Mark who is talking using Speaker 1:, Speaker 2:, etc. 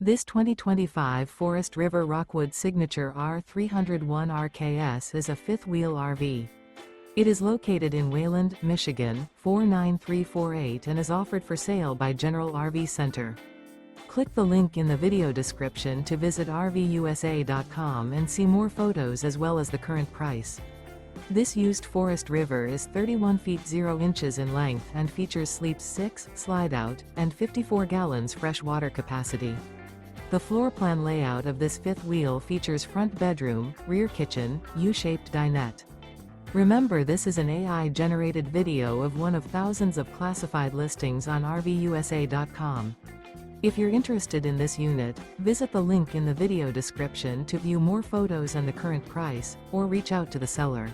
Speaker 1: This 2025 Forest River Rockwood Signature R301 RKS is a fifth-wheel RV. It is located in Wayland, Michigan, 49348 and is offered for sale by General RV Center. Click the link in the video description to visit RVUSA.com and see more photos as well as the current price. This used Forest River is 31 feet 0 inches in length and features sleeps 6, slide-out, and 54 gallons fresh water capacity. The floor plan layout of this fifth wheel features front bedroom, rear kitchen, U-shaped dinette. Remember, this is an AI-generated video of one of thousands of classified listings on RVUSA.com. If you're interested in this unit, visit the link in the video description to view more photos and the current price, or reach out to the seller.